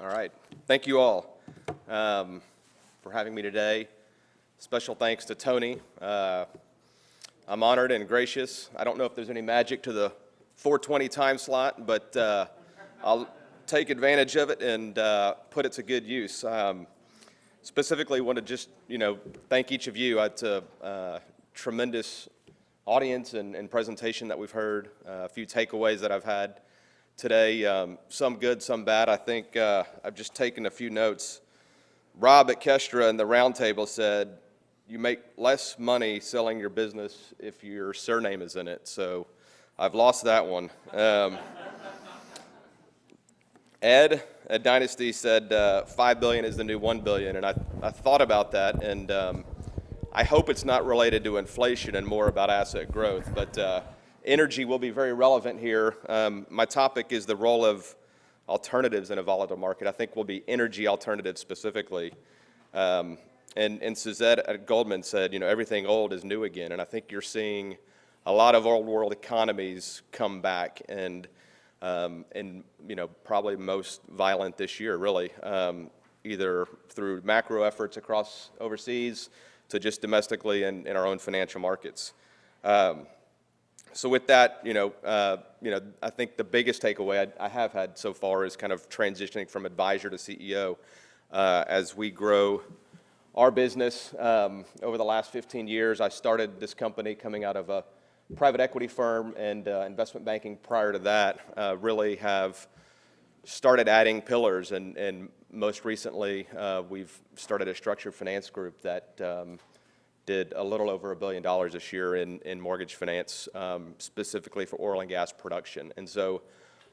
All right. Thank you all for having me today. Special thanks to Tony. I'm honored and gracious. I don't know if there's any magic to the 4:20 time slot, but I'll take advantage of it and put it to good use. Specifically, want to just thank each of you. It's a tremendous audience and presentation that we've heard. A few takeaways that I've had today, some good, some bad. I think I've just taken a few notes. Rob at Kestra in the roundtable said, you make less money selling your business if your surname is in it. So I've lost that one. Ed at Dynasty said $5 billion is the new $1 billion, and I thought about that, and I hope it's not related to inflation and more about asset growth, but energy will be very relevant here. My topic is the role of alternatives in a volatile market. I think will be energy alternatives specifically. And Suzette at Goldman said, everything old is new again, and I think you're seeing a lot of old world economies come back, and probably most violent this year, really, either through macro efforts across overseas to just domestically in our own financial markets. So with that, I think the biggest takeaway I have had so far is kind of transitioning from advisor to CEO as we grow our business. Over the last 15 years, I started this company coming out of a private equity firm and investment banking prior to that. Really have started adding pillars, and most recently, we've started a structured finance group that did a little over $1 billion this year in mortgage finance, specifically for oil and gas production. And so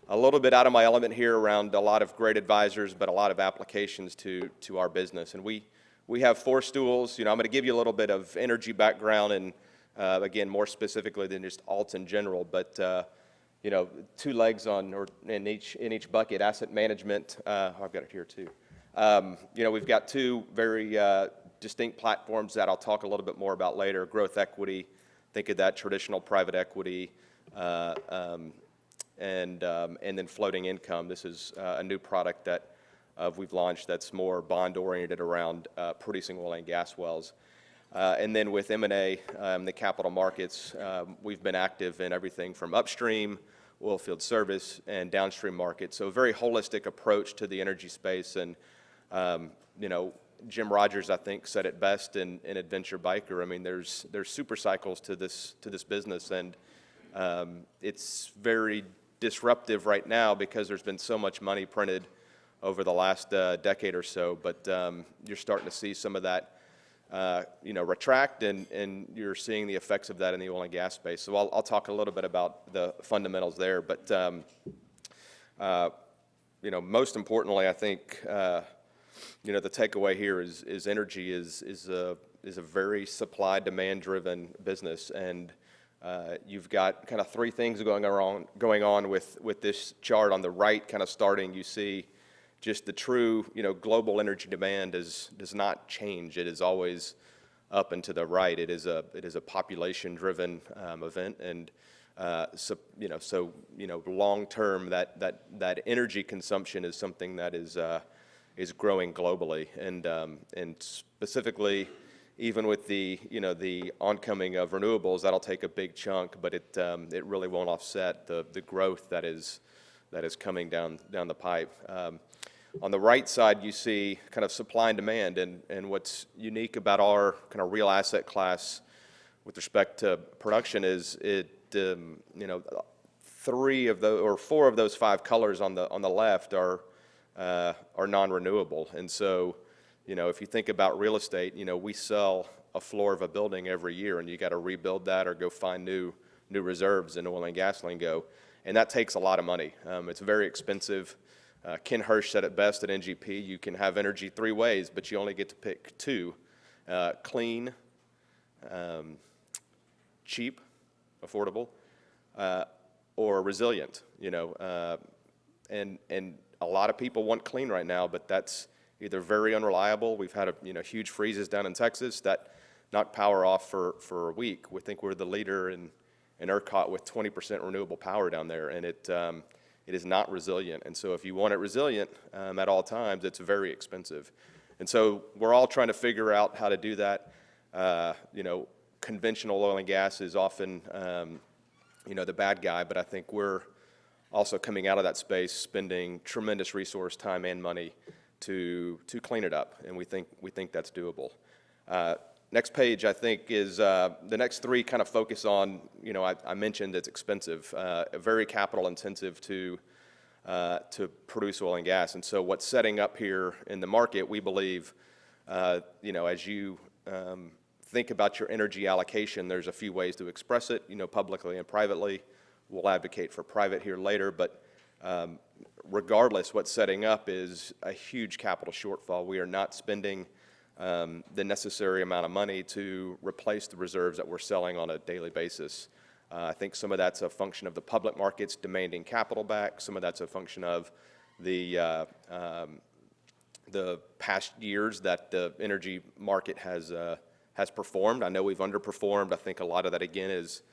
a little bit out of my element here around a lot of great advisors, but a lot of applications to our business. And we have four stools. I'm going to give you a little bit of energy background and, again, more specifically than just alts in general, but, two legs in each bucket, asset management. I've got it here too. We've got two very distinct platforms that I'll talk a little bit more about later. Growth equity, think of that traditional private equity, and then floating income. This is a new product that we've launched that's more bond-oriented around producing oil and gas wells. And then with M&A, the capital markets, we've been active in everything from upstream, oil field service, and downstream markets. So a very holistic approach to the energy space. And, Jim Rogers, I think, said it best in Adventure Biker. I mean, there's super cycles to this business, and it's very disruptive right now because there's been so much money printed over the last decade or so. But you're starting to see some of that, retract, and you're seeing the effects of that in the oil and gas space. So I'll talk a little bit about the fundamentals there. But most importantly, I think. The takeaway here is energy is a very supply-demand driven business, and you've got kind of three things going on with this chart. On the right, kind of starting, you see just the true global energy demand does not change. It is always up and to the right. It is a population-driven event, and so long term that energy consumption is something that is growing globally, and specifically, even with the oncoming of renewables, that'll take a big chunk, but it really won't offset the growth that is coming down the pipe. On the right side, you see kind of supply and demand, and what's unique about our kind of real asset class with respect to production is four of those five colors on the left are non-renewable. And so, if you think about real estate, we sell a floor of a building every year, and you got to rebuild that or go find new reserves in oil and gas lingo, and that takes a lot of money. It's very expensive. Ken Hirsch said it best at NGP: you can have energy three ways, but you only get to pick two: clean, cheap, affordable, or resilient. And a lot of people want clean right now, but that's either very unreliable. We've had huge freezes down in Texas that knocked power off for a week. We think we're the leader in ERCOT with 20% renewable power down there, and it is not resilient. And so if you want it resilient at all times, it's very expensive. And so we're all trying to figure out how to do that. Conventional oil and gas is often, the bad guy, but I think we're also coming out of that space, spending tremendous resource, time, and money to clean it up, and we think that's doable. Next page, I think, is the next three kind of focus on, I mentioned it's expensive, very capital intensive to produce oil and gas. And so what's setting up here in the market, we believe, as you think about your energy allocation, there's a few ways to express it, publicly and privately. We'll advocate for private here later, but regardless, what's setting up is a huge capital shortfall. We are not spending the necessary amount of money to replace the reserves that we're selling on a daily basis. I think some of that's a function of the public markets demanding capital back. Some of that's a function of the past years that the energy market has performed. I know we've underperformed. I think a lot of that, again, is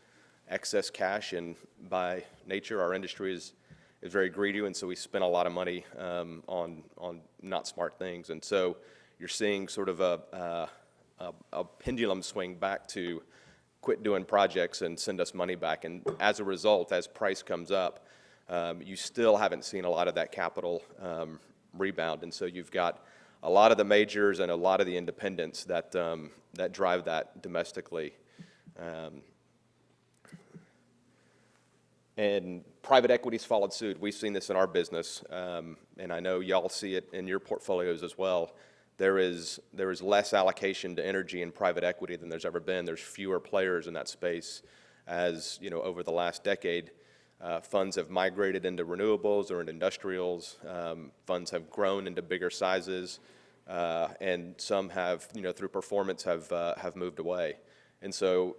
excess cash, and by nature, our industry is very greedy, and so we spend a lot of money on not smart things. And so you're seeing sort of a pendulum swing back to quit doing projects and send us money back. And as a result, as price comes up, you still haven't seen a lot of that capital rebound. And so you've got a lot of the majors and a lot of the independents that drive that domestically. And private equity's followed suit. We've seen this in our business, and I know y'all see it in your portfolios as well. There is less allocation to energy in private equity than there's ever been. There's fewer players in that space. As over the last decade, funds have migrated into renewables or into industrials. Funds have grown into bigger sizes, and some have, through performance, have moved away. And so,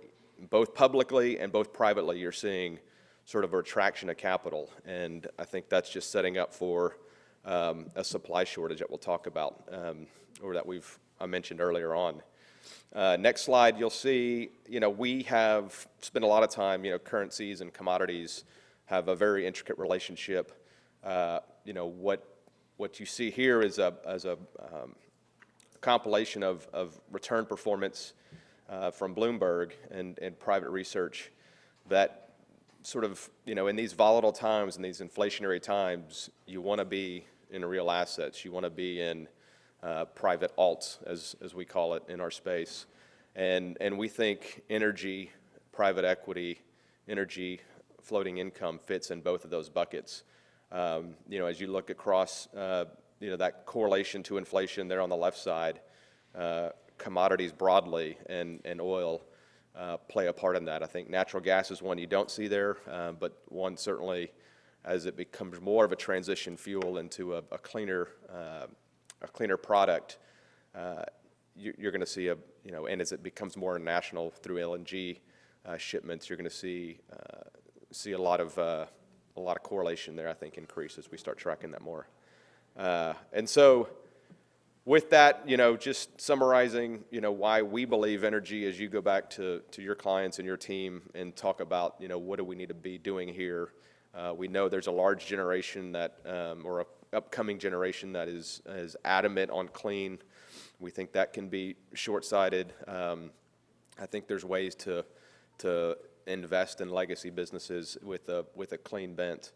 both publicly and both privately, you're seeing sort of a retraction of capital, and I think that's just setting up for a supply shortage that we'll talk about, or that I mentioned earlier on. Next slide, you'll see, we have spent a lot of time, currencies and commodities have a very intricate relationship. What you see here is a compilation of return performance from Bloomberg and private research that sort of, in these volatile times and these inflationary times, you want to be in real assets. You want to be in private alts, as we call it in our space. And we think energy, private equity, energy, floating income fits in both of those buckets. As you look across, that correlation to inflation there on the left side, commodities broadly and oil play a part in that. I think natural gas is one you don't see there, but one certainly, as it becomes more of a transition fuel into a cleaner product, you're going to see and as it becomes more national through LNG shipments, you're going to see a lot of correlation there. I think increase as we start tracking that more. And so, with that, just summarizing, why we believe energy, as you go back to your clients and your team and talk about, what do we need to be doing here. We know there's a large generation or an upcoming generation that is adamant on clean. We think that can be short-sighted. I think there's ways to invest in legacy businesses with a clean bent.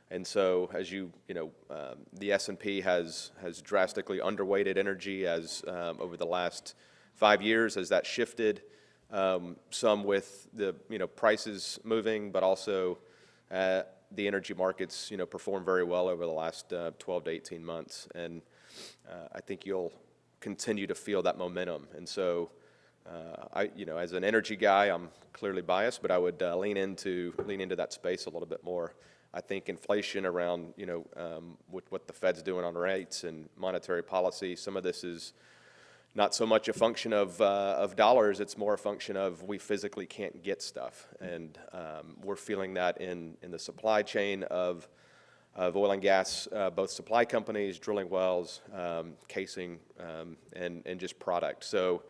And so, as the S&P has drastically underweighted energy as over the last 5 years as that shifted, some with the prices moving, but also the energy markets performed very well over the last 12 to 18 months, and I think you'll continue to feel that momentum. And so, as an energy guy, I'm clearly biased, but I would lean into that space a little bit more. I think inflation around, with what the Fed's doing on rates and monetary policy, some of this is not so much a function of dollars, it's more a function of we physically can't get stuff. And we're feeling that in the supply chain of oil and gas, both supply companies, drilling wells, casing, and just product. So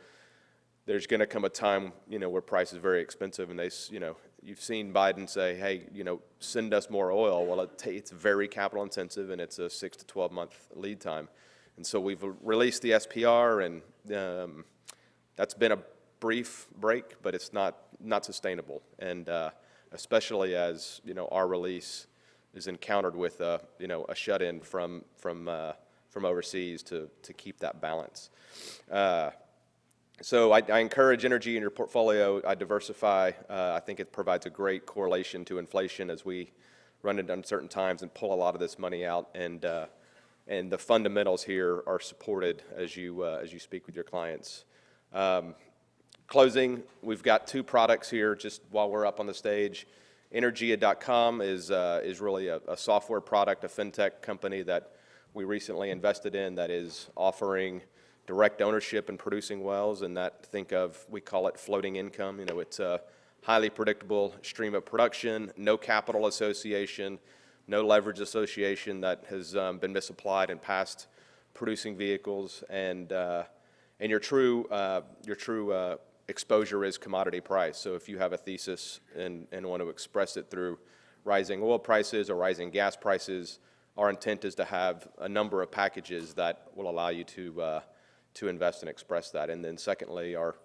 there's going to come a time, where price is very expensive, and you've seen Biden say, hey, send us more oil. Well, it's very capital intensive, and it's a 6 to 12 month lead time. And so we've released the SPR, and that's been a brief break, but it's not sustainable. And especially as our release is encountered with a shut-in from overseas to keep that balance. So I encourage energy in your portfolio. I diversify. I think it provides a great correlation to inflation as we run into uncertain times and pull a lot of this money out. And the fundamentals here are supported as you speak with your clients. Closing, we've got 2 products here just while we're up on the stage. Energia.com is really a software product, a fintech company that we recently invested in that is offering direct ownership in producing wells, and we call it floating income. It's a highly predictable stream of production, no capital association, no leverage association that has been misapplied in past producing vehicles, and your true exposure is commodity price. So if you have a thesis and want to express it through rising oil prices or rising gas prices, our intent is to have a number of packages that will allow you to invest and express that. And then secondly, our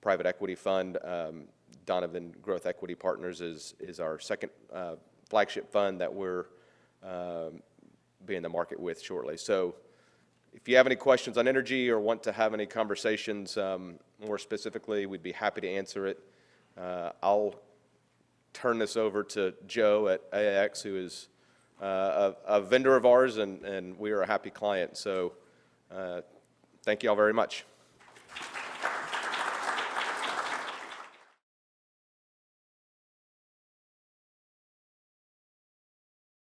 private equity fund, Donovan Growth Equity Partners, is our second flagship fund that we're be in the market with shortly. So if you have any questions on energy or want to have any conversations more specifically, we'd be happy to answer it. I'll turn this over to Joe at AIX, who is a vendor of ours, and we are a happy client. So thank you all very much.